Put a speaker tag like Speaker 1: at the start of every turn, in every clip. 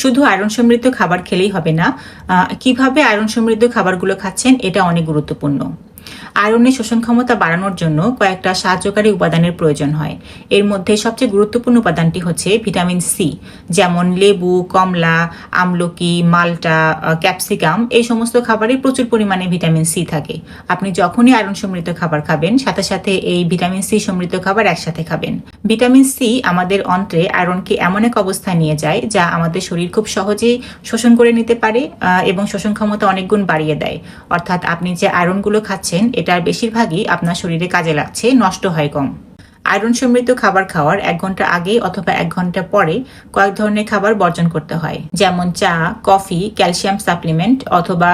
Speaker 1: শুধু আয়রন সমৃদ্ধ খাবার খেলেই হবে না, কিভাবে আয়রন সমৃদ্ধ খাবারগুলো খাচ্ছেন এটা অনেক গুরুত্বপূর্ণ। আয়রনের শোষণ ক্ষমতা বাড়ানোর জন্য কয়েকটা সাহায্যকারী উপাদানের প্রয়োজন হয়। এর মধ্যে সবচেয়ে গুরুত্বপূর্ণ উপাদানটি হচ্ছে ভিটামিন সি, যেমন লেবু, কমলা, আমলকি, মাল্টা, ক্যাপসিকাম, এই সমস্ত খাবারে প্রচুর পরিমাণে ভিটামিন সি থাকে। আপনি যখনই আয়রন সমৃদ্ধ খাবার খাবেন, সাথে সাথে এই ভিটামিন সি সমৃদ্ধ খাবার একসাথে খাবেন। ভিটামিন সি আমাদের অন্ত্রে আয়রনকে এমন এক অবস্থায় নিয়ে যায় যা আমাদের শরীর খুব সহজেই শোষণ করে নিতে পারে এবং শোষণ ক্ষমতা অনেক গুণ বাড়িয়ে দেয়। অর্থাৎ আপনি যে আয়রনগুলো খাচ্ছেন এটার বেশিরভাগই আপনার শরীরে কাজে লাগছে, নষ্ট হয় কম। আয়রন সমৃদ্ধ খাবার খাওয়ার 1 ঘন্টা আগে অথবা 1 ঘন্টা পরে কয়েক ধরনের খাবার বর্জন করতে হয়, যেমন চা, কফি, ক্যালসিয়াম সাপ্লিমেন্ট অথবা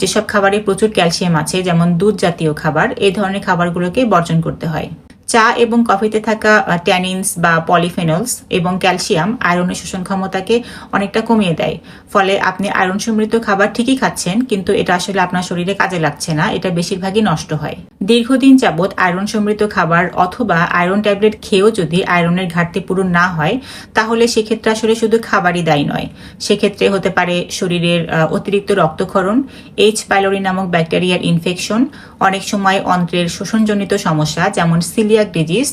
Speaker 1: যেসব খাবারে প্রচুর ক্যালসিয়াম আছে যেমন দুধ জাতীয় খাবার, এই ধরনের খাবারগুলোকে বর্জন করতে হয়। চা এবং কফিতে থাকা ট্যানিনস বা পলিফেনলস এবং ক্যালসিয়াম আয়রনের শোষণ ক্ষমতাকে অনেকটা কমিয়ে দেয়। ফলে আপনি আয়রন সমৃদ্ধ খাবার ঠিকই খাচ্ছেন, কিন্তু এটা আসলে আপনার শরীরে কাজে লাগছে না, এটা বেশিরভাগই নষ্ট হয়। দীর্ঘদিন যাবৎ আয়রন সমৃদ্ধ খাবার অথবা আয়রন ট্যাবলেট খেয়েও যদি আয়রনের ঘাটতি পূরণ না হয়, তাহলে সেক্ষেত্রে আসলে শুধু খাবারই দায়ী নয়। সেক্ষেত্রে হতে পারে শরীরের অতিরিক্ত রক্তক্ষরণ, এইচ পাইলোরি নামক ব্যাকটেরিয়ার ইনফেকশন, অনেক সময় অন্ত্রের শোষণজনিত সমস্যা যেমন সিলিয়াক ডিজিজ,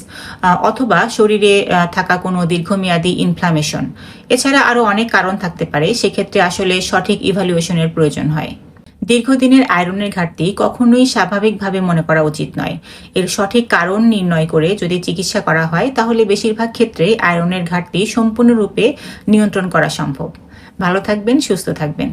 Speaker 1: অথবা শরীরে থাকা কোনো দীর্ঘমেয়াদী ইনফ্লামেশন। এছাড়া আরো অনেক কারণ থাকতে পারে, সেক্ষেত্রে আসলে সঠিক ইভ্যালুয়েশনের প্রয়োজন হয়। দীর্ঘদিনের আয়রনের ঘাটতি কখনোই স্বাভাবিকভাবে মনে করা উচিত নয়। এর সঠিক কারণ নির্ণয় করে যদি চিকিৎসা করা হয়, তাহলে বেশিরভাগ ক্ষেত্রে আয়রনের ঘাটতি সম্পূর্ণরূপে নিয়ন্ত্রণ করা সম্ভব। ভালো থাকবেন, সুস্থ থাকবেন।